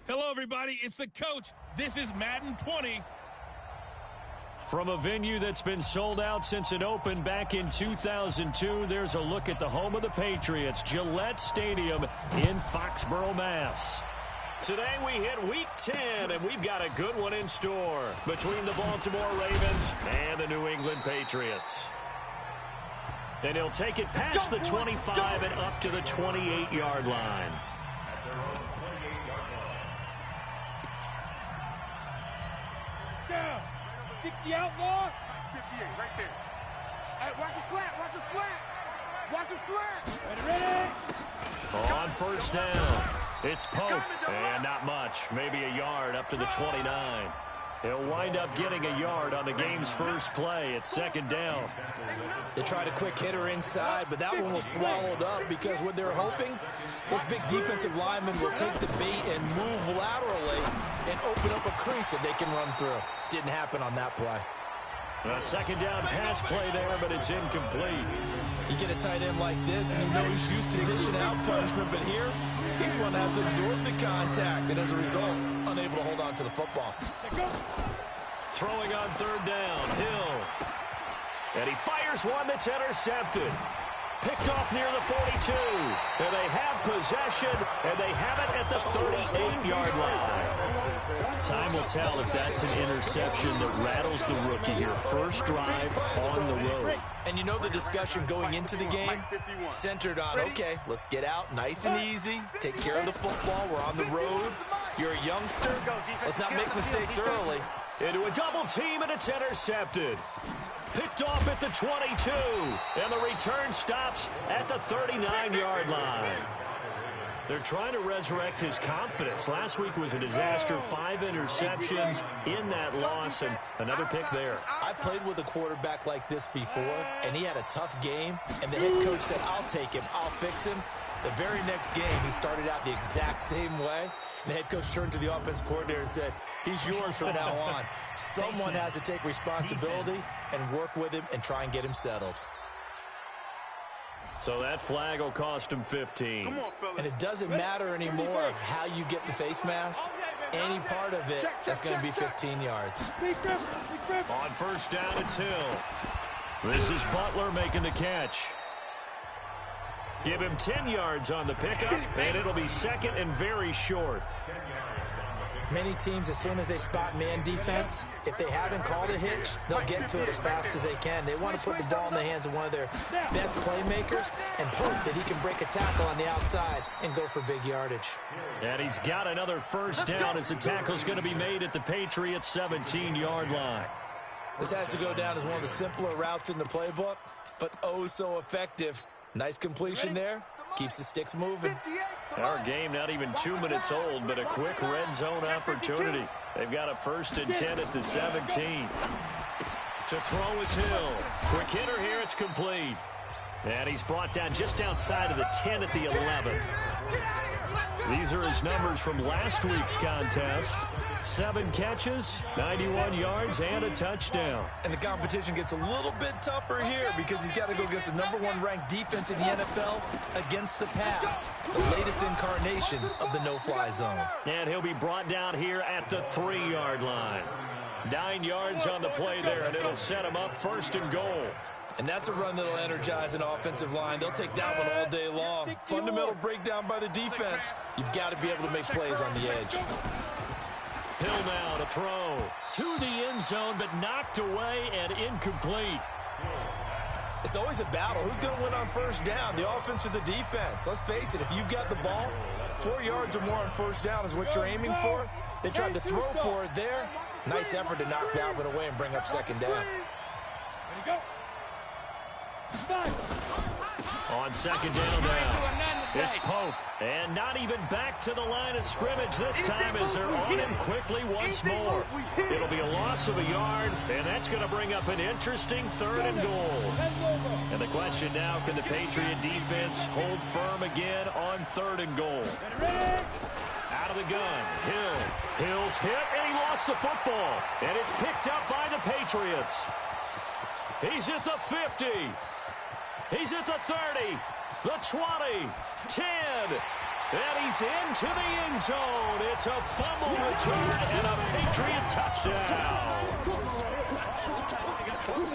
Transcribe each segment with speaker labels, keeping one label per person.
Speaker 1: Hello, everybody. It's the coach. This is Madden 20.
Speaker 2: From a venue that's been sold out since it opened back in 2002, there's a look at the home of the Patriots, Gillette Stadium in Foxborough, Mass. Today we hit Week 10, and we've got a good one in store between the Baltimore Ravens and the New England Patriots. And he'll take it past the 25 and up to the 28-yard line.
Speaker 3: Down. 60 outlaw.
Speaker 4: 58, right there. Hey, watch the slant, watch the slant. Watch the slant.
Speaker 3: Ready.
Speaker 2: On first down, it's Pope, and not much, maybe a yard up to the 29. He'll wind up getting a yard on the game's first play. It's second down.
Speaker 5: They tried a quick hitter inside, but that one was swallowed up because what they're hoping, those big defensive linemen will take the bait and move laterally and open up a crease that they can run through. Didn't happen on that play.
Speaker 2: A second down pass play there, but it's incomplete.
Speaker 5: You get a tight end like this, and you know he's used to dishing out punishment, but here, he's one that has to absorb the contact, and as a result, unable to hold on to the football.
Speaker 2: Throwing on third down, Hill. And he fires one that's intercepted. Picked off near the 42. And they have possession, and they have it at the 38-yard line. Time will tell if that's an interception that rattles the rookie here. First drive on the road.
Speaker 5: And you know the discussion going into the game centered on, okay, let's get out nice and easy, take care of the football, we're on the road, you're a youngster, let's not make mistakes early.
Speaker 2: Into a double team, and it's intercepted. Picked off at the 22, and the return stops at the 39-yard line. They're trying to resurrect his confidence. Last week was a disaster, 5 interceptions in that loss, and another pick there.
Speaker 5: I played with a quarterback like this before, and he had a tough game, and the head coach said, I'll take him, I'll fix him. The very next game, he started out the exact same way. And the head coach turned to the offense coordinator and said, he's yours from now on. Someone has to take responsibility and work with him and try and get him settled.
Speaker 2: So that flag will cost him 15.
Speaker 5: And it doesn't matter anymore how you get the face mask. Any part of it is going to be 15 yards.
Speaker 2: On first down, it's Hill. This is Butler making the catch. Give him 10 yards on the pickup, and it'll be second and very short.
Speaker 5: Many teams, as soon as they spot man defense, if they haven't called a hitch, they'll get to it as fast as they can. They want to put the ball in the hands of one of their best playmakers and hope that he can break a tackle on the outside and go for big yardage.
Speaker 2: And he's got another first down as the tackle's going to be made at the Patriots' 17-yard line.
Speaker 5: This has to go down as one of the simpler routes in the playbook, but oh so effective. Nice completion there. Keeps the sticks moving.
Speaker 2: Our game not even 2 minutes old, but a quick red zone opportunity. They've got a first and 10 at the 17. To throw is Hill. Quick hitter here, it's complete. And he's brought down just outside of the 10 at the 11. These are his numbers from last week's contest. 7 catches, 91 yards, and a touchdown.
Speaker 5: And the competition gets a little bit tougher here because he's got to go against the #1 ranked defense in the NFL against the pass, the latest incarnation of the no-fly zone.
Speaker 2: And he'll be brought down here at the 3-yard line. 9 yards on the play there, and it'll set him up first and goal.
Speaker 5: And that's a run that'll energize an offensive line. They'll take that one all day long. Fundamental breakdown by the defense. You've got to be able to make plays on the edge.
Speaker 2: Hill now to throw to the end zone, but knocked away and incomplete.
Speaker 5: It's always a battle. Who's going to win on first down, the offense or the defense? Let's face it, if you've got the ball, 4 yards or more on first down is what you're aiming for. They tried to throw for it there. Nice effort to knock that one away and bring up second down.
Speaker 2: On second down now, it's Pope. And not even back to the line of scrimmage this time as they're on him quickly once more. It'll be a loss of a yard, and that's going to bring up an interesting 3rd and goal. And the question now, can the Patriot defense hold firm again on 3rd and goal? Out of the gun, Hill. Hill's hit, and he lost the football. And it's picked up by the Patriots. He's at the 50. He's at the 30, the 20, 10, And he's into the end zone. It's a fumble return and a Patriot touchdown.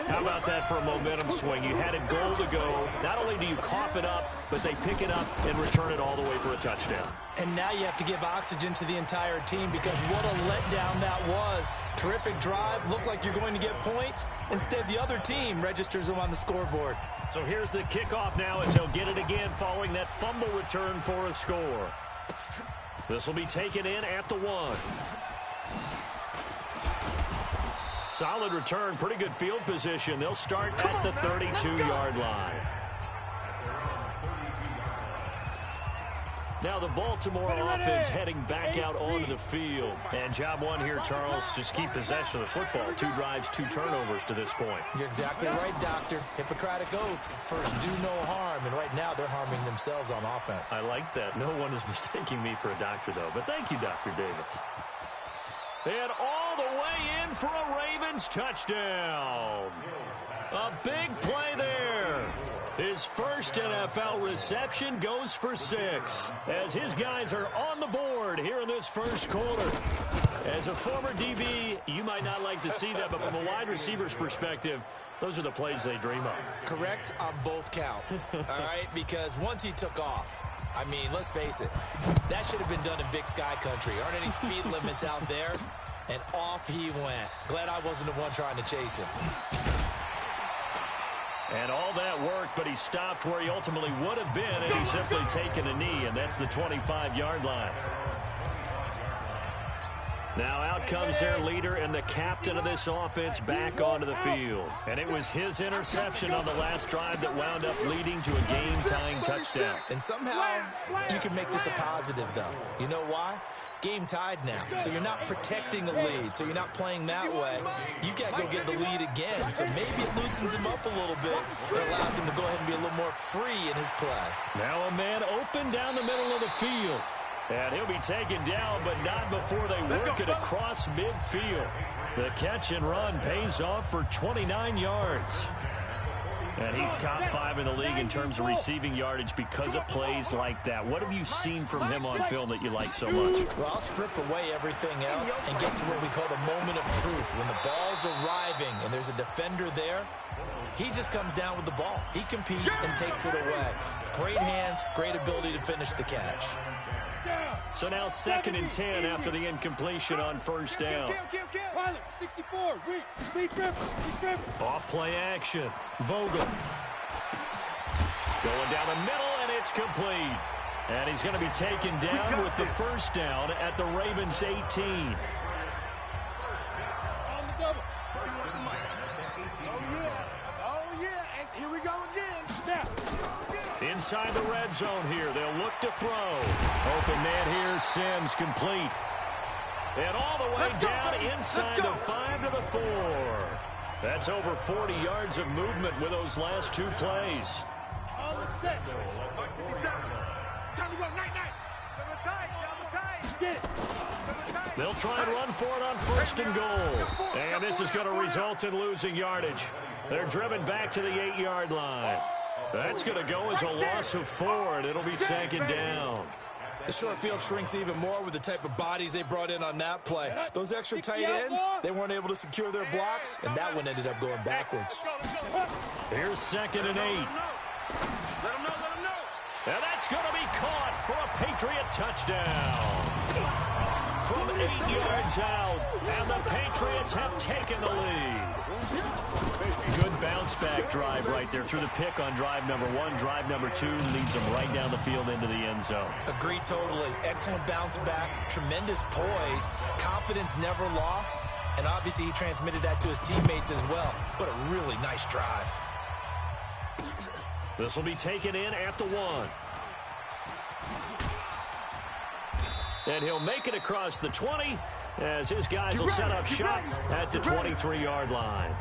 Speaker 2: How about that for a momentum swing? You had a goal to go. Not only do you cough it up, but they pick it up and return it all the way for a touchdown.
Speaker 5: And now you have to give oxygen to the entire team because what a letdown that was. Terrific drive. Looked like you're going to get points. Instead, the other team registers them on the scoreboard.
Speaker 2: So here's the kickoff now as he'll get it again following that fumble return for a score. This will be taken in at the 1. Solid return, pretty good field position. They'll start at the 32-yard line. Now the Baltimore offense heading back out onto the field. And job one here, Charles, just keep possession of the football. 2 drives, 2 turnovers to this point.
Speaker 5: You're exactly right, Doctor. Hippocratic oath. First, do no harm. And right now, they're harming themselves on offense.
Speaker 2: I like that. No one is mistaking me for a doctor, though. But thank you, Dr. Davis. And all the way in for a Ravens touchdown. A big play there. His first NFL reception goes for 6 as his guys are on the board here in this first quarter. As a former DB, you might not like to see that, but from a wide receiver's perspective, those are the plays they dream of.
Speaker 5: Correct on both counts, all right? Because once he took off, I mean, let's face it, that should have been done in Big Sky Country. Aren't any speed limits out there? And off he went. Glad I wasn't the one trying to chase him.
Speaker 2: And all that worked, but he stopped where he ultimately would have been, and he's simply taken a knee, and that's the 25-yard line. Now out comes their leader and the captain of this offense back onto the field. And it was his interception on the last drive that wound up leading to a game-tying touchdown.
Speaker 5: And somehow you can make this a positive, though. You know why? Game tied now, so you're not protecting a lead, so you're not playing that way. You got to go get the lead again, so maybe it loosens him up a little bit. It allows him to go ahead and be a little more free in his play.
Speaker 2: Now a man open down the middle of the field. And he'll be taken down, but not before they work it across midfield. The catch and run pays off for 29 yards. And he's top 5 in the league in terms of receiving yardage because of plays like that. What have you seen from him on film that you like so much?
Speaker 5: Well, I'll strip away everything else and get to what we call the moment of truth. When the ball's arriving and there's a defender there, he just comes down with the ball. He competes and takes it away. Great hands, great ability to finish the catch.
Speaker 2: So now 2nd and 10 after the incompletion on first down.
Speaker 3: 64,
Speaker 2: Off play action. Vogel. Going down the middle, and it's complete. And he's going to be taken down with the first down at the Ravens 18.
Speaker 3: On the double.
Speaker 4: Oh, yeah. And here we go again.
Speaker 3: Snap.
Speaker 2: Inside the red zone here. They'll look to throw. Open man here. Sims complete. And all the way down inside the 5 to the 4. That's over 40 yards of movement with those last 2 plays.
Speaker 3: On the set.
Speaker 4: Time to go. Night. Double tight.
Speaker 3: Get it.
Speaker 2: They'll try and run for it on 1st and goal. And this is going to result in losing yardage. They're driven back to the 8-yard line. That's going to go as a loss of 4, and it'll be 2nd down.
Speaker 5: The short field shrinks even more with the type of bodies they brought in on that play. Those extra tight ends, they weren't able to secure their blocks, and that one ended up going backwards.
Speaker 2: Here's 2nd and 8.
Speaker 4: Let him know.
Speaker 2: And that's going to be caught for a Patriot touchdown. From 8 yards out, and the Patriots have taken the lead. Good bounce-back drive right there through the pick on drive number 1. Drive number 2 leads them right down the field into the end zone.
Speaker 5: Agree totally. Excellent bounce back, tremendous poise, confidence never lost, and obviously he transmitted that to his teammates as well. What a really nice drive.
Speaker 2: This will be taken in at the 1. And he'll make it across the 20 as his guys will set up shop at the 23-yard line.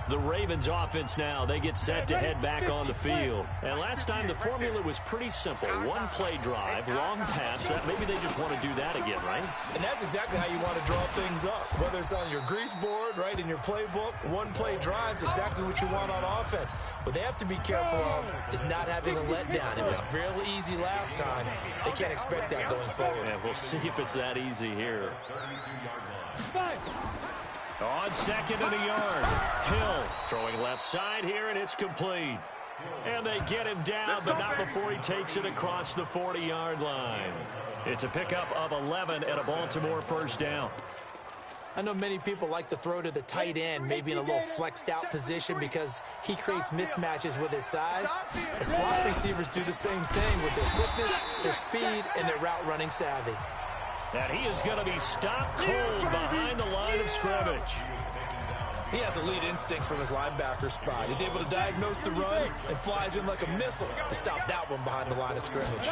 Speaker 2: The Ravens offense now, they get set to head back on the field. And last time the formula was pretty simple. One play drive, long pass. Maybe they just want to do that again, right?
Speaker 5: And that's exactly how you want to draw things up. Whether it's on your grease board, right, in your playbook, one play drive's exactly what you want on offense. What they have to be careful of is not having a letdown. It was real easy last time. They can't expect that going forward.
Speaker 2: Yeah, we'll see if it's that easy here. On second and a yard. Hill throwing left side here, and it's complete. And they get him down, but not before he takes it across the 40-yard line. It's a pickup of 11 and a Baltimore first down.
Speaker 5: I know many people like to throw to the tight end, maybe in a little flexed out position because he creates mismatches with his size. The slot receivers do the same thing with their quickness, their speed, and their route running savvy.
Speaker 2: And he is going to be stopped cold behind the line of scrimmage.
Speaker 5: He has elite instincts from his linebacker spot. He's able to diagnose the run and flies in like a missile to stop that one behind the line of scrimmage.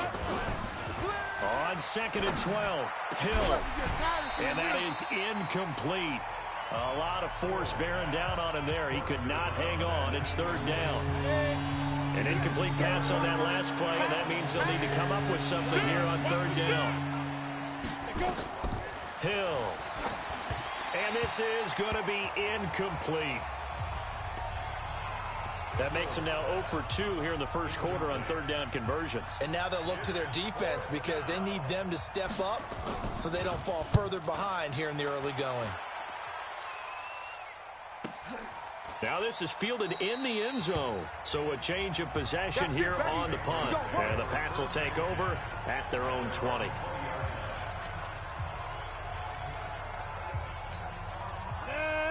Speaker 2: On second and 12, Hill. And that is incomplete. A lot of force bearing down on him there. He could not hang on. It's third down. An incomplete pass on that last play, and that means they'll need to come up with something here on third down. Hill. And this is going to be incomplete. That makes them now 0 for 2 here in the first quarter on third down conversions.
Speaker 5: And now they'll look to their defense because they need them to step up so they don't fall further behind here in the early going.
Speaker 2: Now this is fielded in the end zone. So a change of possession here on the punt. And the Pats will take over at their own 20.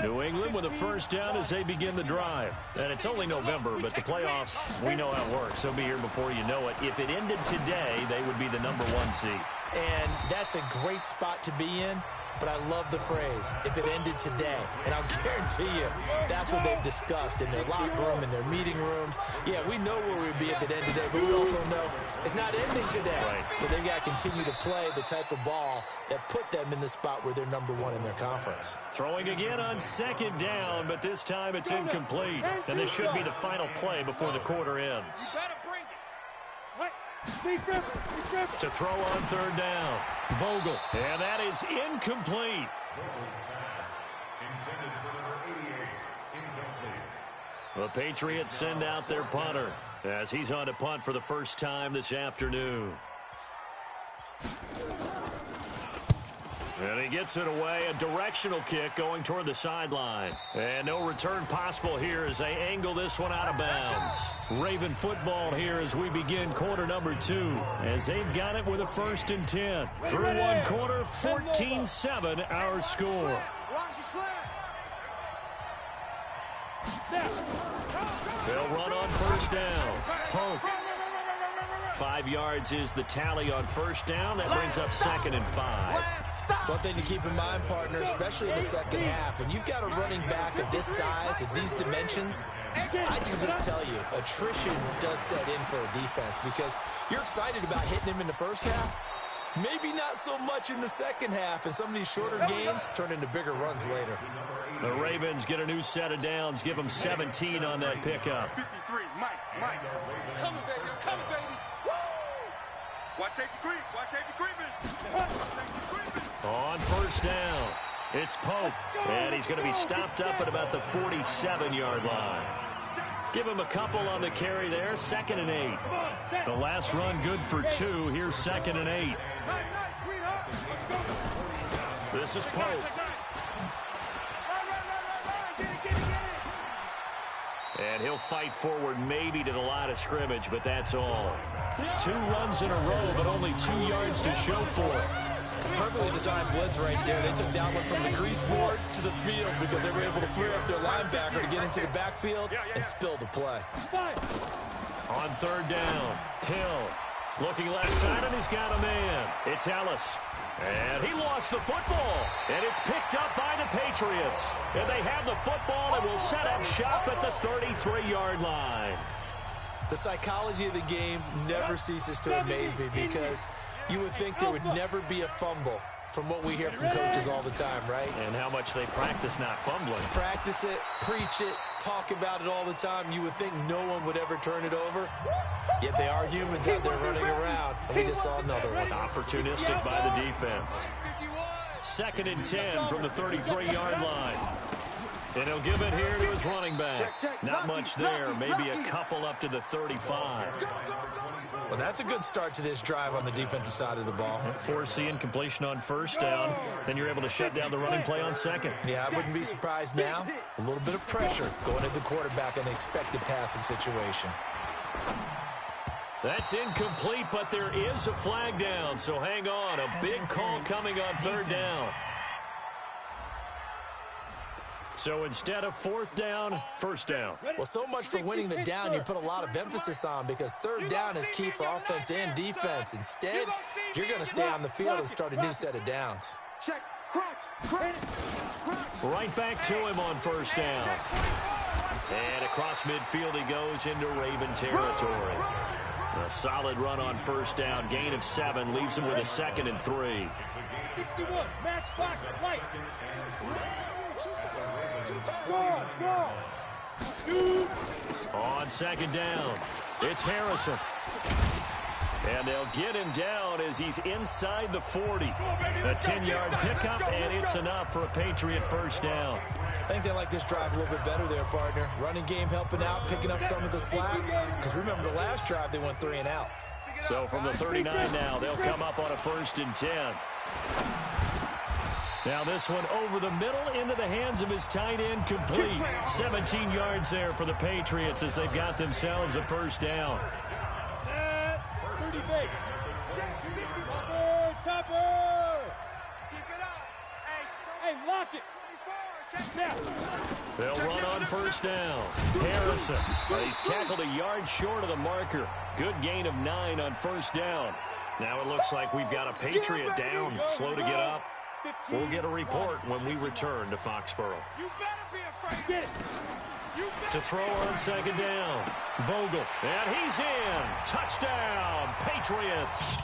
Speaker 2: New England with a first down as they begin the drive. And it's only November, but the playoffs, we know how it works. They'll be here before you know it. If it ended today, they would be the #1 seed.
Speaker 5: And that's a great spot to be in. But I love the phrase, if it ended today. And I'll guarantee you, that's what they've discussed in their locker room, in their meeting rooms. Yeah, we know where we'd be if it ended today, but we also know it's not ending today.
Speaker 2: Right.
Speaker 5: So they've got to continue to play the type of ball that put them in the spot where they're #1 in their conference.
Speaker 2: Throwing again on second down, but this time it's incomplete. And this should be the final play before the quarter ends. To throw on third down, Vogel, and that is incomplete. The Patriots send out their punter as he's on to punt for the first time this afternoon. And he gets it away, a directional kick going toward the sideline. And no return possible here as they angle this one out of bounds. Raven football here as we begin quarter number 2. As they've got it with a 1st and 10. Through one quarter, 14-7 our score. They'll run on first down. Pope. 5 yards is the tally on first down. That brings up 2nd and 5.
Speaker 5: One thing to keep in mind, partner, especially in the second half, when you've got a running back of this size, of these dimensions, I can just tell you, attrition does set in for a defense because you're excited about hitting him in the first half. Maybe not so much in the second half, and some of these shorter gains turn into bigger runs later.
Speaker 2: The Ravens get a new set of downs, give them 17 on that pickup.
Speaker 4: 53, Mike. Coming, baby, it's coming, baby. Woo! Watch safety creep, watch safety creeping.
Speaker 2: On first down, it's Pope, and he's going to be stopped up at about the 47-yard line. Give him a couple on the carry there, 2nd and 8. The last run good for 2. Here's 2nd and 8. This is Pope. And he'll fight forward maybe to the line of scrimmage, but that's all. 2 runs in a row, but only 2 yards to show for it.
Speaker 5: Perfectly designed blitz right there. They took that one from the grease board to the field because they were able to flare up their linebacker to get into the backfield and spill the play.
Speaker 2: On third down, Hill looking left side, and he's got a man. It's Ellis. And he lost the football, and it's picked up by the Patriots. And they have the football and will set up shop at the 33-yard line.
Speaker 5: The psychology of the game never ceases to amaze me because you would think there would never be a fumble from what we hear from coaches all the time, right?
Speaker 2: And how much they practice not fumbling.
Speaker 5: Practice it, preach it, talk about it all the time. You would think no one would ever turn it over. Yet they are humans out there running around. And we just saw another one.
Speaker 2: Opportunistic by the defense. 2nd and 10 from the 33-yard line. And he'll give it here to his running back. Not much there, maybe a couple up to the 35.
Speaker 5: Well, that's a good start to this drive on the defensive side of the ball.
Speaker 2: Forcing completion on 1st down. Then you're able to shut down the running play on 2nd.
Speaker 5: Yeah, I wouldn't be surprised now. A little bit of pressure going at the quarterback in the expected passing situation.
Speaker 2: That's incomplete, but there is a flag down, so hang on. A big call coming on 3rd down. So instead of 4th down, 1st down.
Speaker 5: Well, so much for winning the down you put a lot of emphasis on, because 3rd down is key for offense and defense. Instead, you're going to stay on the field and start a new set of downs.
Speaker 2: Right back to him on 1st down. And across midfield he goes into Raven territory. A solid run on 1st down. Gain of 7 leaves him with a 2nd and 3.
Speaker 3: 61, match box, right.
Speaker 2: On 2nd down, it's Harrison. And they'll get him down as he's inside the 40. A 10-yard pickup, and it's enough for a Patriot 1st down.
Speaker 5: I think they like this drive a little bit better there, partner. Running game helping out, picking up some of the slack. Because remember, the last drive they went 3 and out.
Speaker 2: So from the 39 now, they'll come up on a 1st and 10. Now this one over the middle into the hands of his tight end, complete. 17 yards there for the Patriots as they've got themselves a 1st down.
Speaker 3: 30 base. Topper. Keep it up. Hey, lock it. Now.
Speaker 2: They'll run on 1st down. Harrison. He's tackled a yard short of the marker. Good gain of 9 on 1st down. Now it looks like we've got a Patriot down. Slow to get up. We'll get a report when we return to Foxborough.
Speaker 3: You better be afraid. Get it.
Speaker 2: To throw on 2nd down. Vogel. And he's in. Touchdown, Patriots.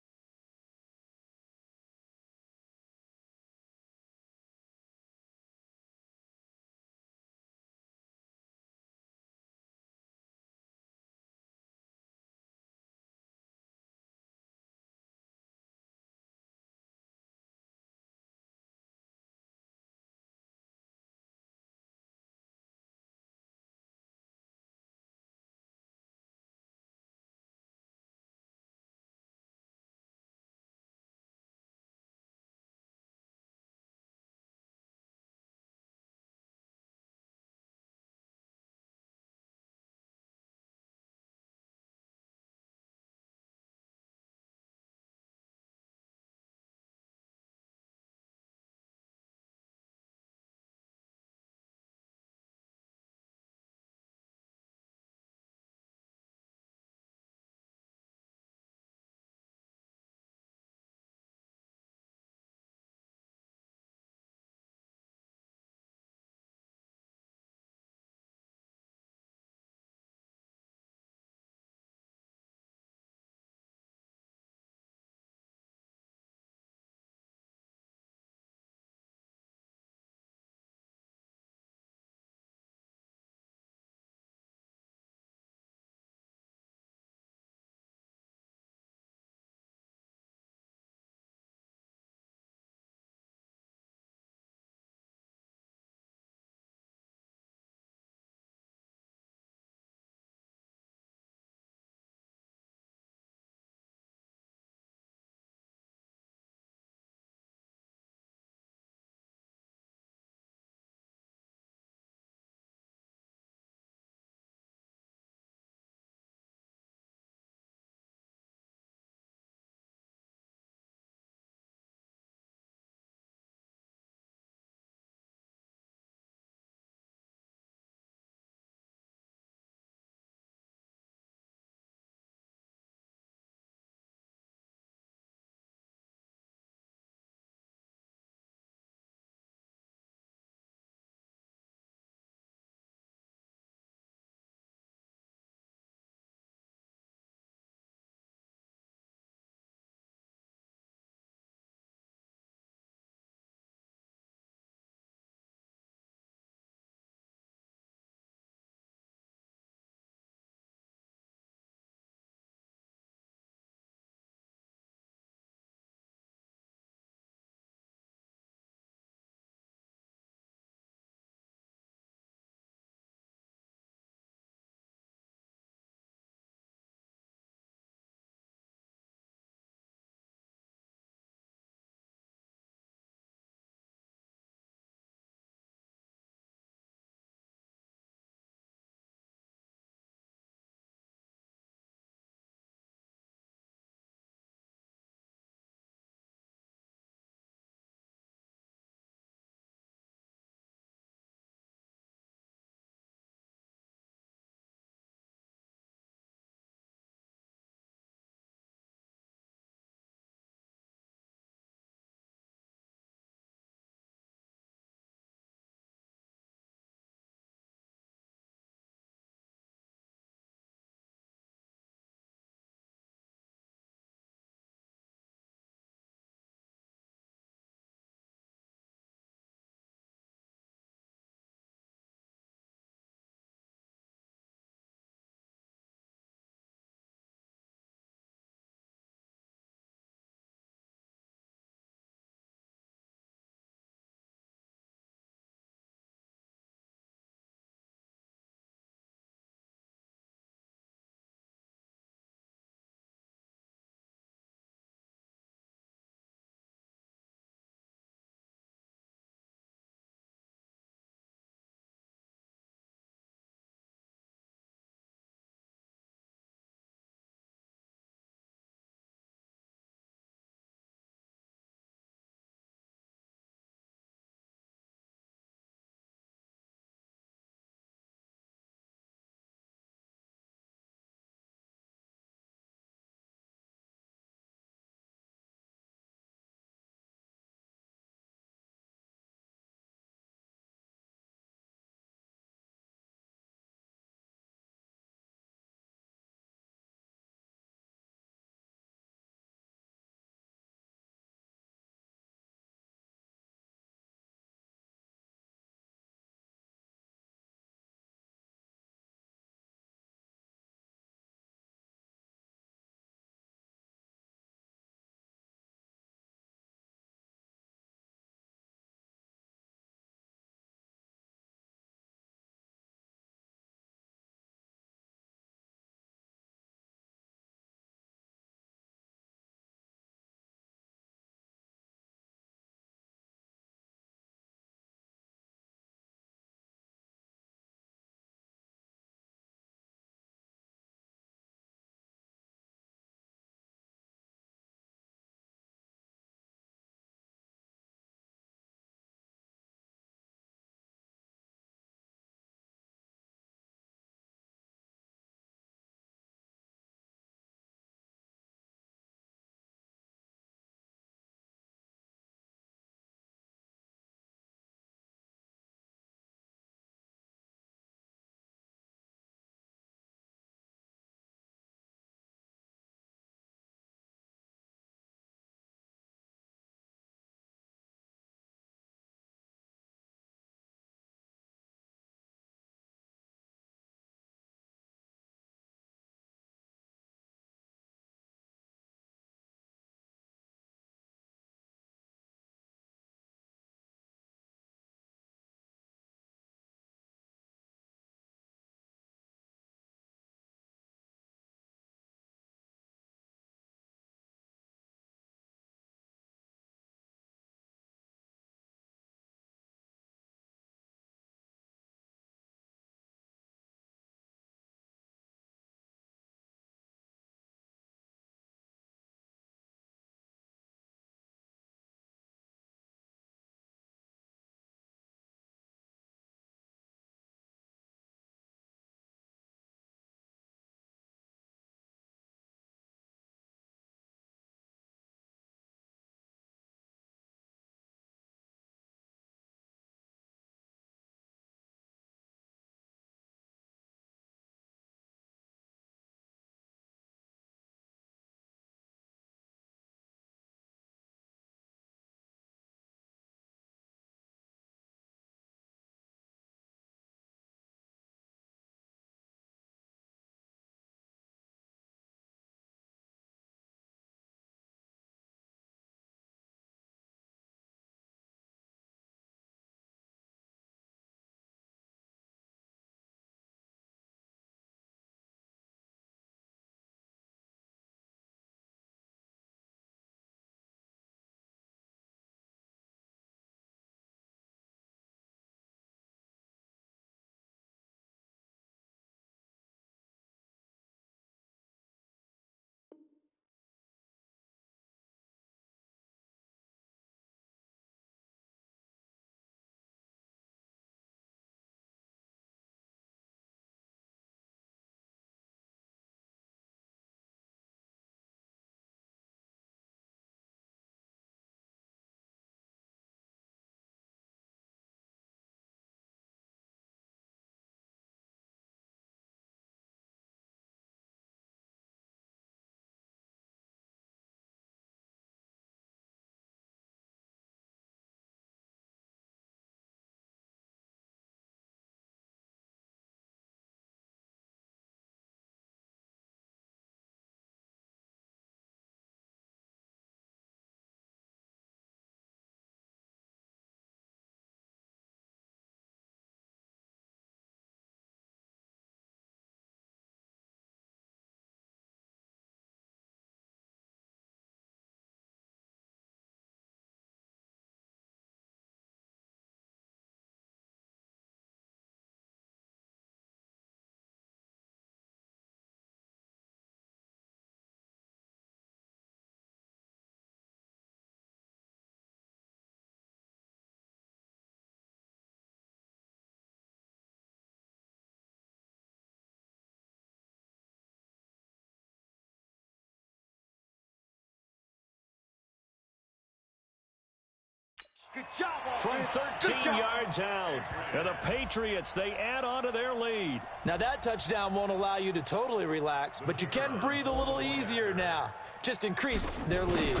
Speaker 3: Good job,
Speaker 2: From 13 yards out. And the Patriots, they add on to their lead.
Speaker 5: Now that touchdown won't allow you to totally relax, but you can breathe a little easier now. Just increased their lead.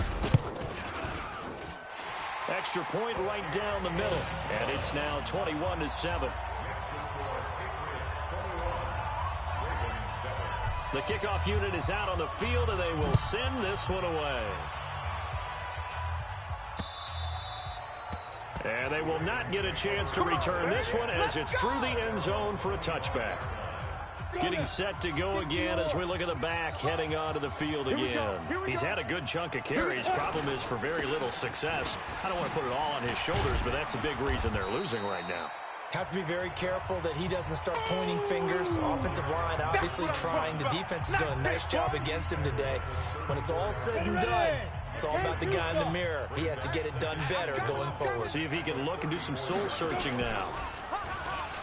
Speaker 2: Extra point right down the middle. And it's now 21-7. The kickoff unit is out on the field, and they will send this one away. And they will not get a chance to return this one as it's through the end zone for a touchback. Getting set to go again as we look at the back heading onto the field again. He's had a good chunk of carries. Problem is for very little success. I don't want to put it all on his shoulders, but that's a big reason they're losing right now.
Speaker 5: Have to be very careful that he doesn't start pointing fingers. Offensive line obviously trying. The defense has done a nice job against him today. When it's all said and done, it's all about the guy in the mirror. He has to get it done better going forward.
Speaker 2: See if he can look and do some soul searching now.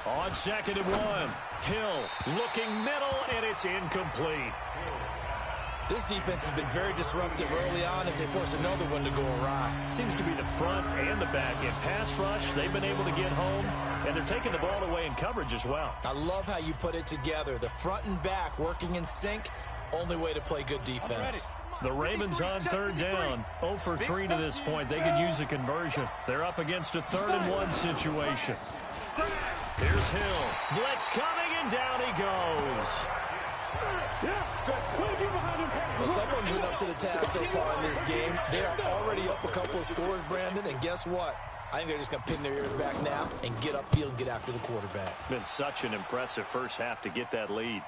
Speaker 2: On 2nd and 1, Hill looking middle, and it's incomplete.
Speaker 5: This defense has been very disruptive early on as they force another one to go awry.
Speaker 2: Seems to be the front and the back. In pass rush, they've been able to get home, and they're taking the ball away in coverage as well.
Speaker 5: I love how you put it together. The front and back working in sync, only way to play good defense.
Speaker 2: The Ravens on 3rd down, 0 for 3 to this point. They could use a conversion. They're up against a 3rd and 1 situation. Here's Hill. Blitz coming, and down he goes.
Speaker 5: Well, someone's been up to the task so far in this game. They are already up a couple of scores, Brandon, and guess what? I think they're just going to pin their ears back now and get upfield and get after the quarterback.
Speaker 2: Been such an impressive first half to get that lead.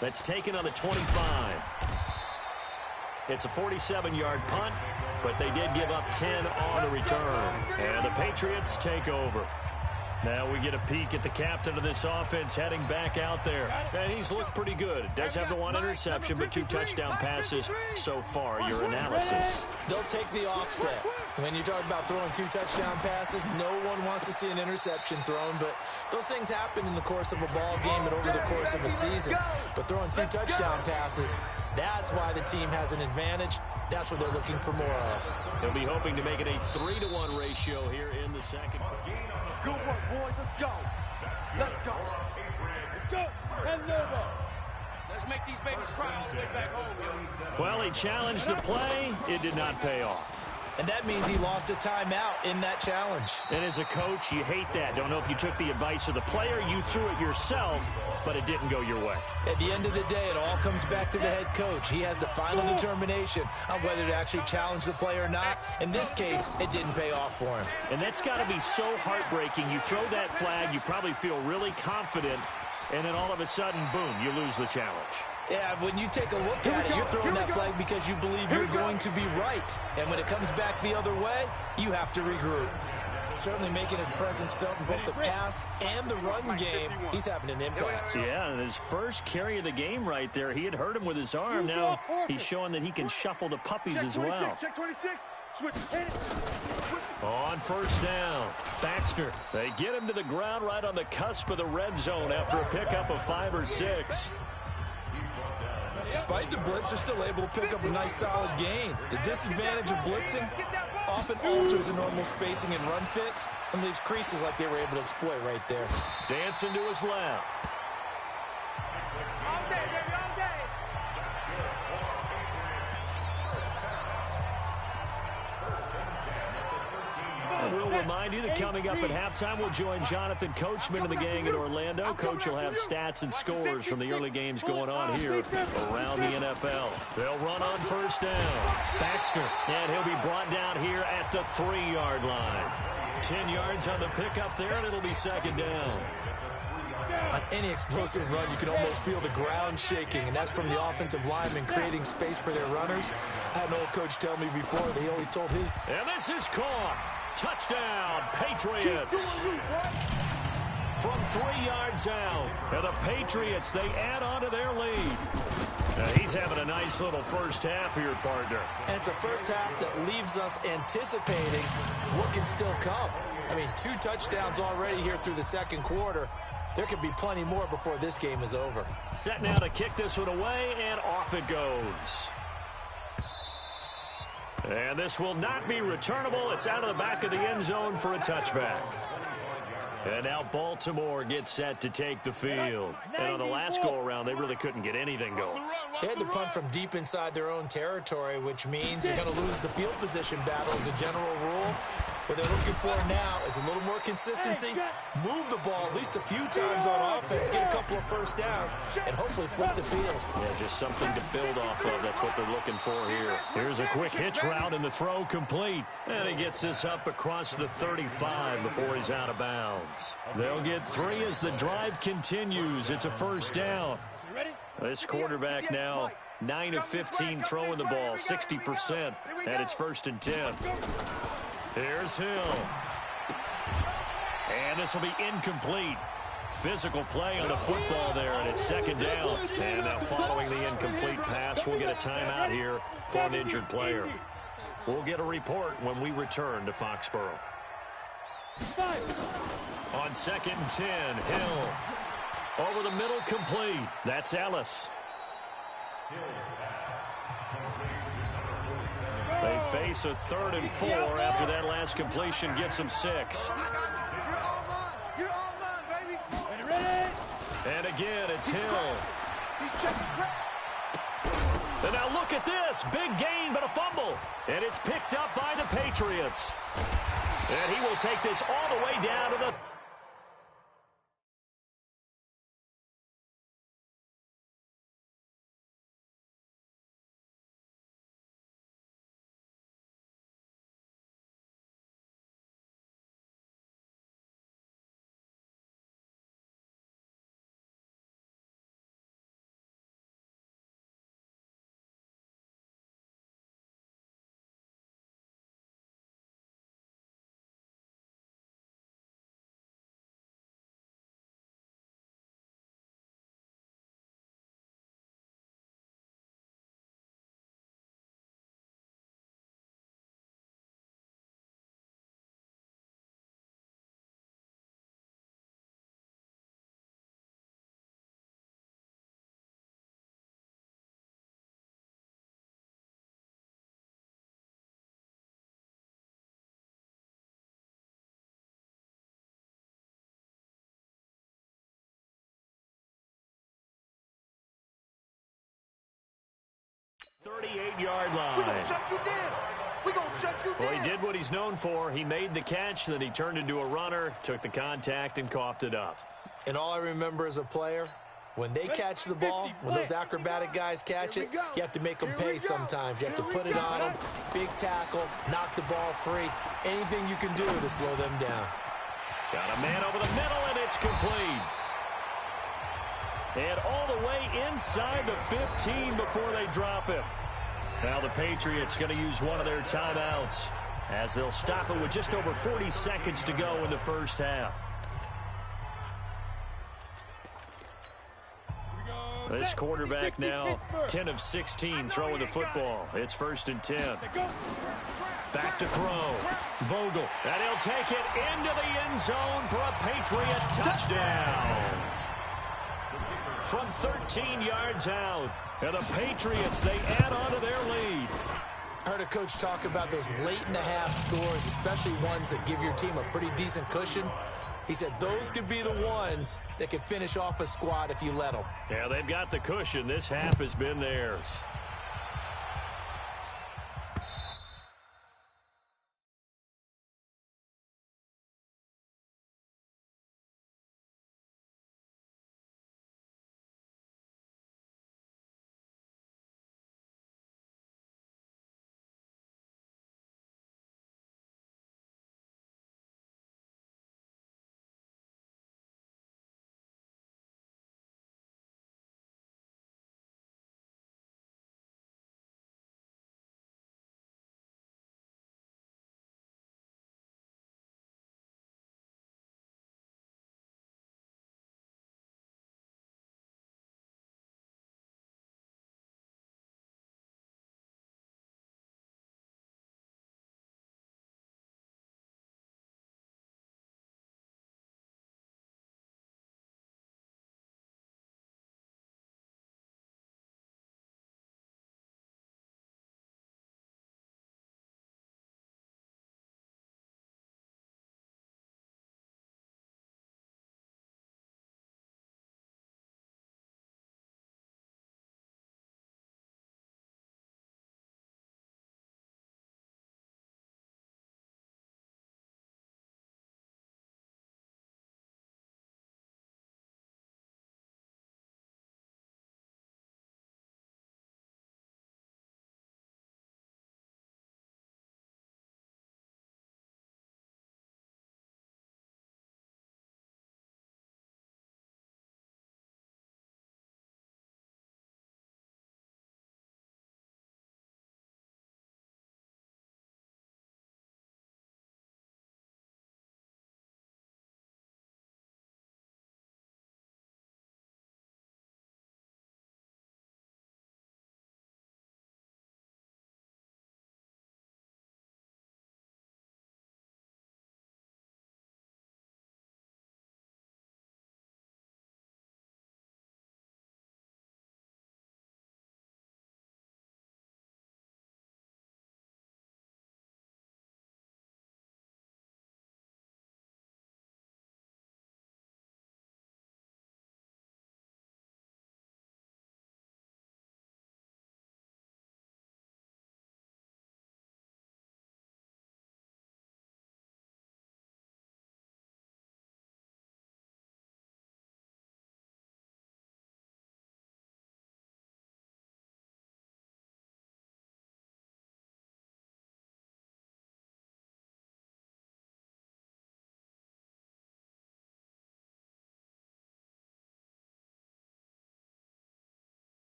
Speaker 2: That's taken on the 25. It's a 47-yard punt, but they did give up 10 on the return. And the Patriots take over. Now we get a peek at the captain of this offense heading back out there. And he's looked pretty good. Does have the 1 interception, but 2 touchdown passes so far. Your analysis.
Speaker 5: They'll take the offset. When you're talking about throwing 2 touchdown passes, no one wants to see an interception thrown, but those things happen in the course of a ball game and over the course of the season. But throwing 2 touchdown passes, that's why the team has an advantage. That's what they're looking for more of.
Speaker 2: They'll be hoping to make it a 3-to-1 ratio here in the second quarter.
Speaker 3: Good work, boys. Let's go. Let's go. Let's go. And Nova. Let's make these babies cry all the way back home, yo.
Speaker 2: Well, he challenged the play. It did not pay off.
Speaker 5: And that means he lost a timeout in that challenge.
Speaker 2: And as a coach, you hate that. Don't know if you took the advice of the player, you threw it yourself, but it didn't go your way.
Speaker 5: At the end of the day, it all comes back to the head coach. He has the final determination on whether to actually challenge the play or not. In this case, it didn't pay off for him.
Speaker 2: And that's got to be so heartbreaking. You throw that flag, you probably feel really confident, and then all of a sudden, boom, you lose the challenge.
Speaker 5: Yeah, when you take a look at it, you're throwing that flag because you believe you're going to be right. And when it comes back the other way, you have to regroup. Certainly making his presence felt in both the pass and the run game. He's having an impact.
Speaker 2: Yeah, and his first carry of the game right there, he had hurt him with his arm. Now he's showing that he can shuffle the puppies as well.
Speaker 3: Check 26. Switch.
Speaker 2: On 1st down, Baxter. They get him to the ground right on the cusp of the red zone after a pickup of 5 or 6.
Speaker 5: Despite the blitz, they're still able to pick up a nice solid gain. The disadvantage of blitzing often alters the normal spacing and run fits and leaves creases like they were able to exploit right there.
Speaker 2: Dancing to his left.
Speaker 3: All day, baby, all day.
Speaker 2: We'll remind you that coming up at halftime, we'll join Jonathan Coachman and the gang in Orlando. Coach will have stats and scores from the early games going on here around the NFL. They'll run on 1st down. Baxter, and he'll be brought down here at the 3-yard line. 10 yards on the pickup there, and it'll be 2nd down.
Speaker 5: On any explosive run, you can almost feel the ground shaking, and that's from the offensive linemen creating space for their runners. I had an old coach tell me before, he always told his...
Speaker 2: And this is caught. Touchdown, Patriots. From 3 yards out. And the Patriots, they add on to their lead. Now he's having a nice little first half here, partner.
Speaker 5: And it's a first half that leaves us anticipating what can still come. I mean, 2 touchdowns already here through the second quarter. There could be plenty more before this game is over.
Speaker 2: Set now to kick this one away, and off it goes. And this will not be returnable. It's out of the back of the end zone for a touchback. And now Baltimore gets set to take the field. And on the last go-around, they really couldn't get anything going.
Speaker 5: They had to punt from deep inside their own territory, which means you're going to lose the field position battle as a general rule. What they're looking for now is a little more consistency, move the ball at least a few times on offense, get a couple of first downs, and hopefully flip the field.
Speaker 2: Yeah, just something to build off of. That's what they're looking for here. Here's a quick hitch route, and the throw complete. And he gets this up across the 35 before he's out of bounds. They'll get 3 as the drive continues. It's a first down. This quarterback now 9 of 15 throwing the ball, 60%, and it's 1st and 10. Here's Hill. And this will be incomplete. Physical play on the football there, and it's 2nd down. And now following the incomplete pass, we'll get a timeout here for an injured player. We'll get a report when we return to Foxborough. On 2nd and 10, Hill. Over the middle, complete. That's Ellis. They face a 3rd and 4 after that last completion gets them 6. And again, it's Hill. And now look at this. Big gain, but a fumble. And it's picked up by the Patriots. And he will take this all the way down to the... ...38-yard line.
Speaker 4: We're gonna shut you down. We're gonna shut you down.
Speaker 2: Well, he did what he's known for. He made the catch, then he turned into a runner, took the contact, and coughed it up.
Speaker 5: And all I remember as a player, when they catch the ball, when those acrobatic guys catch it, you have to make them pay sometimes. You have to put it on them, big tackle, knock the ball free. Anything you can do to slow them down.
Speaker 2: Got a man over the middle, and it's complete. And all the way inside the 15 before they drop it. Now the Patriots going to use one of their timeouts as they'll stop it with just over 40 seconds to go in the first half. This quarterback now 10 of 16 throwing the football. It's 1st and 10. Back to throw. Vogel. And he'll take it into the end zone for a Patriot touchdown. From 13 yards out. And the Patriots, they add on to their lead.
Speaker 5: I heard a coach talk about those late-in-the-half scores, especially ones that give your team a pretty decent cushion. He said those could be the ones that could finish off a squad if you let them.
Speaker 2: Yeah, they've got the cushion. This half has been theirs.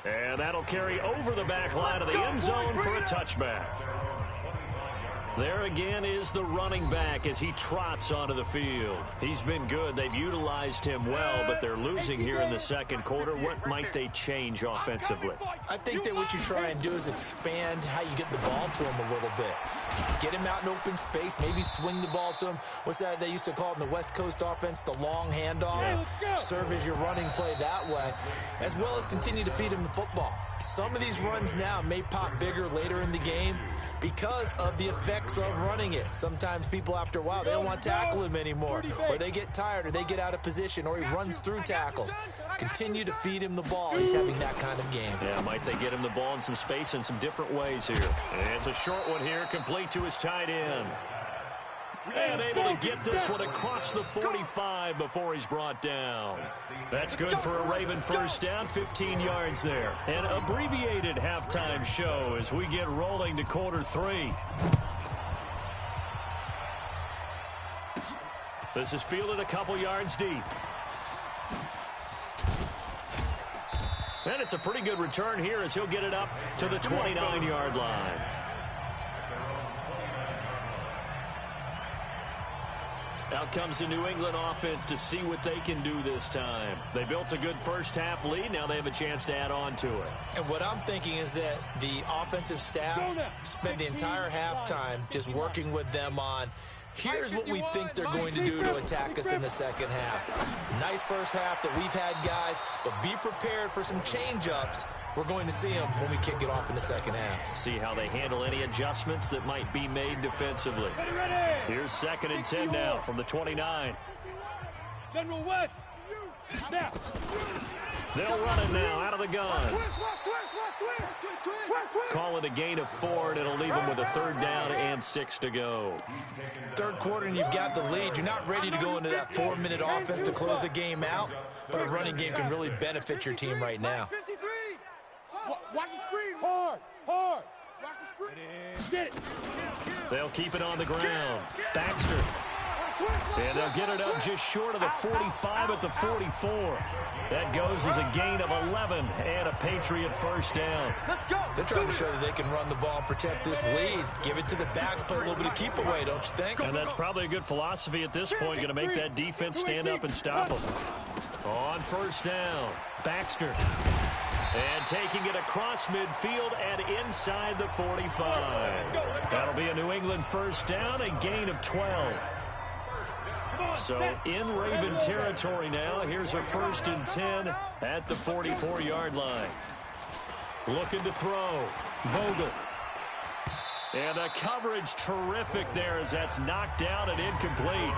Speaker 2: And that'll carry over the back line of the end zone for a touchback. There again is the running back as he trots onto the field. He's been good. They've utilized him well, but they're losing here in the second quarter. What might they change offensively?
Speaker 5: I think that what you try and do is expand how you get the ball to him a little bit. Get him out in open space, maybe swing the ball to him. What's that they used to call it in the West Coast offense, the long handoff? Serve as your running play that way, as well as continue to feed him the football. Some of these runs now may pop bigger later in the game because of the effects of running it. Sometimes people, after a while, they don't want to tackle him anymore, or they get tired, or they get out of position, or he runs through tackles. Continue to feed him the ball. He's having that kind of game.
Speaker 2: Yeah, might they get him the ball in some space in some different ways here. And it's a short one here, complete to his tight end. And able to get this one across the 45 before he's brought down. That's good for a Raven first down, 15 yards there. An abbreviated halftime show as we get rolling to quarter 3. This is fielded a couple yards deep. And it's a pretty good return here as he'll get it up to the 29-yard line. Out comes the New England offense to see what they can do this time. They built a good first-half lead. Now they have a chance to add on to it.
Speaker 5: And what I'm thinking is that the offensive staff spent the entire halftime just working with them on, here's what we think they're going to do to attack us in the second half. Nice first half that we've had, guys, but be prepared for some change-ups. We're going to see them when we kick it off in the second half.
Speaker 2: See how they handle any adjustments that might be made defensively. Here's 2nd and 10 now from the 29.
Speaker 3: General West. Now.
Speaker 2: They'll run it now out of the gun. Call it a gain of 4, and it'll leave them with a 3rd down and 6 to go.
Speaker 5: Third quarter, and you've got the lead. You're not ready to go into that 4-minute offense to close the game out, but a running game can really benefit your team right now.
Speaker 3: Watch the screen. Hard. Watch the screen. Get it.
Speaker 2: They'll keep it on the ground. Baxter. And they'll get it up just short of the 45 at the 44. That goes as a gain of 11 and a Patriot first down.
Speaker 5: They're trying to show that they can run the ball and protect this lead. Give it to the backs, put a little bit of keep away, don't you think?
Speaker 2: And that's probably a good philosophy at this point, going to make that defense stand up and stop them. On first down, Baxter. And taking it across midfield and inside the 45. That'll be a New England first down, a gain of 12. So in Raven territory now. Here's a 1st and 10 at the 44-yard line. Looking to throw. Vogel. And the coverage terrific there as that's knocked down and incomplete.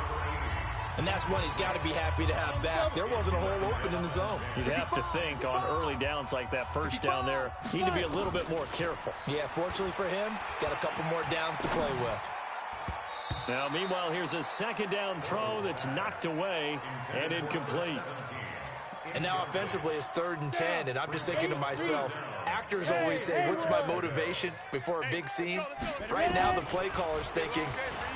Speaker 5: And that's one he's got to be happy to have back. There wasn't a hole open in the zone.
Speaker 2: You'd have to think on early downs like that, first down there, need to be a little bit more careful.
Speaker 5: Yeah, fortunately for him, got a couple more downs to play with.
Speaker 2: Now, meanwhile, here's a 2nd down throw that's knocked away and incomplete.
Speaker 5: And now offensively it's 3rd and 10, and I'm just thinking to myself, actors always say, what's my motivation before a big scene? Right now the play caller's thinking,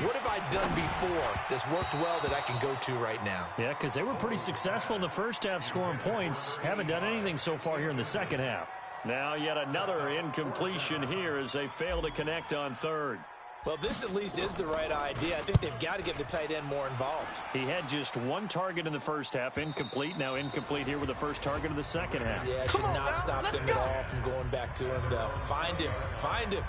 Speaker 5: what have I done before that's worked well that I can go to right now?
Speaker 2: Yeah, because they were pretty successful in the first half scoring points. Haven't done anything so far here in the second half. Now yet another incompletion here as they fail to connect on 3rd.
Speaker 5: Well, this at least is the right idea. I think they've got to get the tight end more involved.
Speaker 2: He had just 1 target in the first half, incomplete. Now incomplete here with the first target of the second half.
Speaker 5: Yeah, it should not stop them at all from going back to him, though. Find him.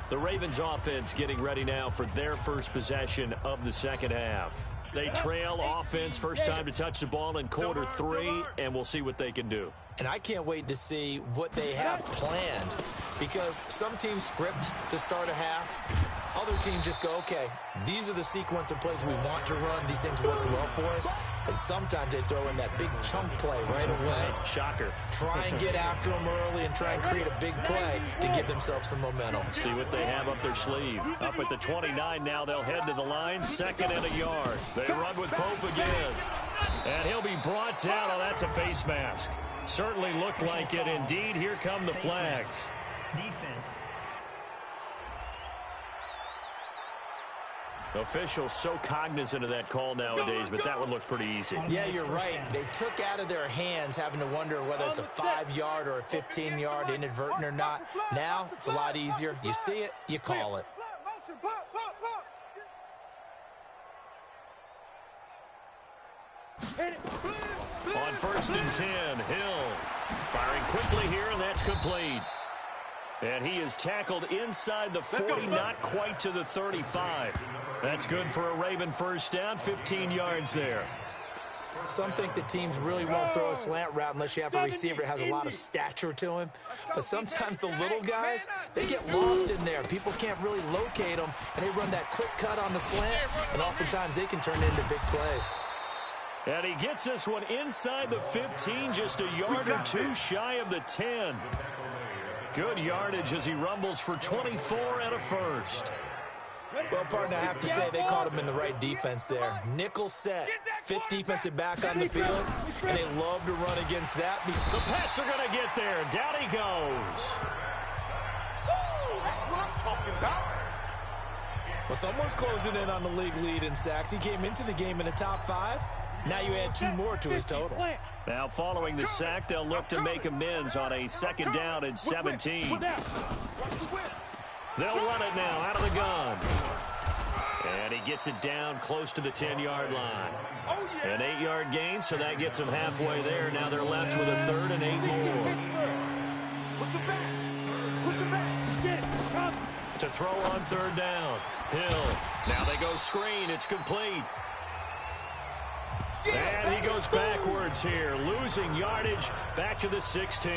Speaker 2: The Ravens offense getting ready now for their first possession of the second half. They trail offense, first time to touch the ball in quarter 3, and we'll see what they can do.
Speaker 5: And I can't wait to see what they have planned, because some teams script to start a half. Other teams just go, okay, these are the sequence of plays we want to run. These things worked well for us. And sometimes they throw in that big chunk play right away.
Speaker 2: Shocker.
Speaker 5: Try and get after them early and try and create a big play to give themselves some momentum.
Speaker 2: See what they have up their sleeve. Up at the 29 now, they'll head to the line. 2nd and a yard. They run with Pope again. And he'll be brought down. Oh, that's a face mask. Certainly looked like it. Indeed, here come the flags.
Speaker 6: Defense.
Speaker 2: Officials so cognizant of that call nowadays, but that one looked pretty easy.
Speaker 5: Yeah, you're right. They took out of their hands having to wonder whether it's a 5-yard or a 15-yard inadvertent or not. Now, it's a lot easier. You see it, you call it.
Speaker 2: On 1st and 10, Hill firing quickly here, and that's complete. And he is tackled inside the 40, not quite to the 35. That's good for a Raven first down, 15 yards there.
Speaker 5: Some think the teams really won't throw a slant route unless you have a receiver that has a lot of stature to him. But sometimes the little guys, they get lost in there. People can't really locate them, and they run that quick cut on the slant, and oftentimes they can turn it into big plays.
Speaker 2: And he gets this one inside the 15, just a yard or two shy of the 10. Good yardage as he rumbles for 24 and a first.
Speaker 5: Well, partner, I have to say they caught him in the right defense there. Nickel set, 5th defensive back on the field, and they love to run against that.
Speaker 2: The Pats are going to get there. Down he goes.
Speaker 4: That's what I'm talking about.
Speaker 5: Well, someone's closing in on the league lead in sacks. He came into the game in the top 5. Now you add 2 more to his total.
Speaker 2: Now following the sack, they'll look to make amends on a 2nd down and 17. They'll run it now out of the gun. And he gets it down close to the 10-yard line. An 8-yard gain, so that gets them halfway there. Now they're left with a 3rd and 8 more.
Speaker 4: Push it back. Push it back. Get it. Come.
Speaker 2: To throw on 3rd down. Hill. Now they go screen. It's complete. And he goes backwards here, losing yardage back to the 16.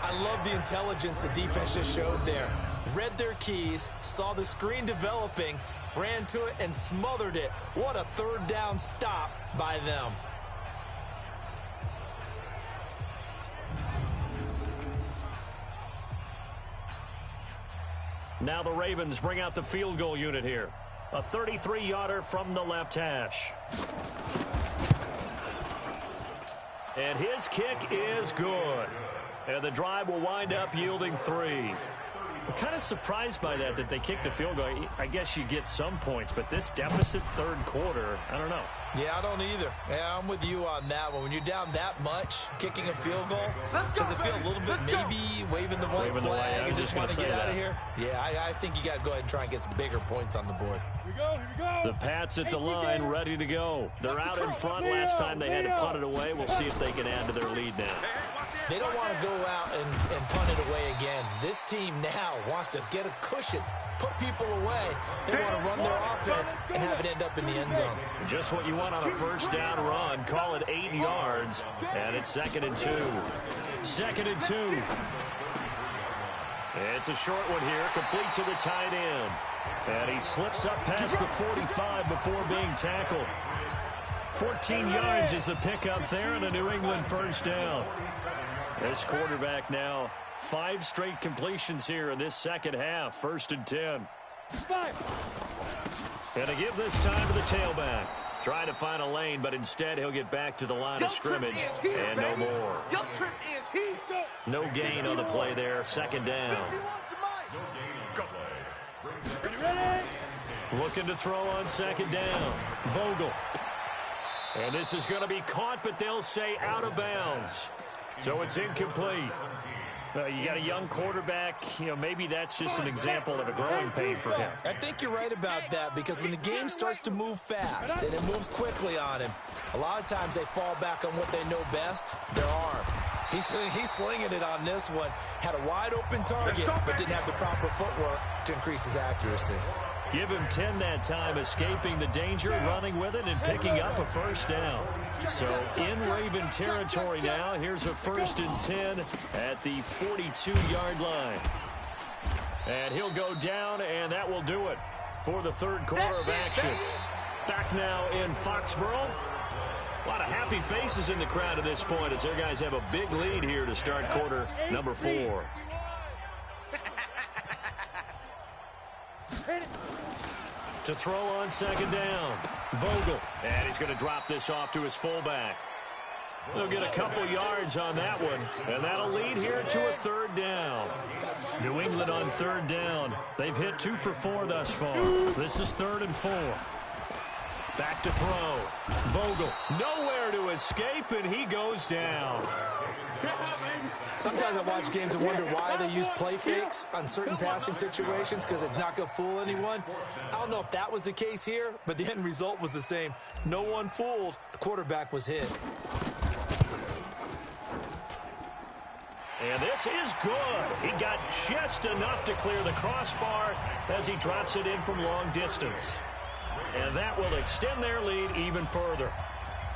Speaker 5: I love the intelligence the defense just showed there. Read their keys, saw the screen developing, ran to it, and smothered it. What a 3rd down stop by them.
Speaker 2: Now the Ravens bring out the field goal unit here. A 33-yarder from the left hash. And his kick is good. And the drive will wind up yielding 3. I'm kind of surprised by that they kicked the field goal. I guess you get some points, but this deficit 3rd quarter, I don't know.
Speaker 5: Yeah, I don't either. Yeah, I'm with you on that one. When you're down that much, kicking a field goal, does it feel a little bit maybe waving the white flag and just want to get out of here? Yeah, I think you got to go ahead and try and get some bigger points on the board.
Speaker 3: Here we go.
Speaker 2: The Pats at the line, ready to go. They're out in front. Last time they had to punt it away. We'll see if they can add to their lead now.
Speaker 5: They don't want to go out and punt it away again. This team now wants to get a cushion, put people away. They want to run their offense and have it end up in the end zone.
Speaker 2: Just what you want on a 1st down run. Call it 8 yards, and it's 2nd and 2. 2nd and 2. It's a short one here, complete to the tight end. And he slips up past the 45 before being tackled. 14 yards is the pickup there, and a New England 1st down. This quarterback now 5 straight completions here in this 2nd half. 1st and 10. And to give this time to the tailback. Trying to find a lane, but instead he'll get back to the line of scrimmage and no more. No gain on the play there. 2nd down. Looking to throw on 2nd down. Vogel. And this is going to be caught, but they'll say out of bounds. So it's incomplete. You got a young quarterback. Maybe that's just an example of a growing pain for him.
Speaker 5: I think you're right about that, because when the game starts to move fast and it moves quickly on him, a lot of times they fall back on what they know best, their arm. He's slinging it on this one. Had a wide open target, but didn't have the proper footwork to increase his accuracy.
Speaker 2: Give him 10 that time, escaping the danger, running with it, and picking up a 1st down. So in Raven territory now. Here's a 1st and 10 at the 42-yard line. And he'll go down, and that will do it for the 3rd quarter of action. Back now in Foxborough. A lot of happy faces in the crowd at this point as their guys have a big lead here to start quarter number 4. To throw on 2nd down. Vogel. And he's going to drop this off to his fullback. They'll get a couple yards on that one, and that'll lead here to a 3rd down. New England on third down. They've hit 2 for 4 thus far. This is 3rd and 4. Back to throw. Vogel, nowhere to escape, and he goes down.
Speaker 5: Sometimes I watch games and wonder why they use play fakes on certain passing situations, because it's not going to fool anyone. I don't know if that was the case here, but the end result was the same. No one fooled. The quarterback was hit.
Speaker 2: And this is good. He got just enough to clear the crossbar as he drops it in from long distance. And that will extend their lead even further.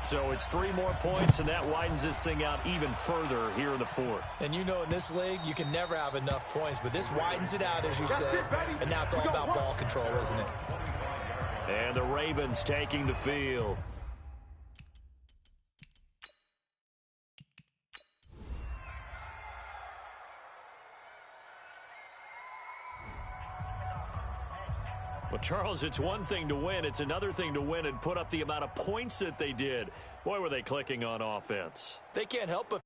Speaker 2: So it's 3 more points, and that widens this thing out even further here in the 4th.
Speaker 5: And you know, in this league, you can never have enough points, but this widens it out, as you said. And now it's all about ball control, isn't it?
Speaker 2: And the Ravens taking the field. Well, Charles, it's one thing to win. It's another thing to win and put up the amount of points that they did. Boy, were they clicking on offense.
Speaker 5: They can't help but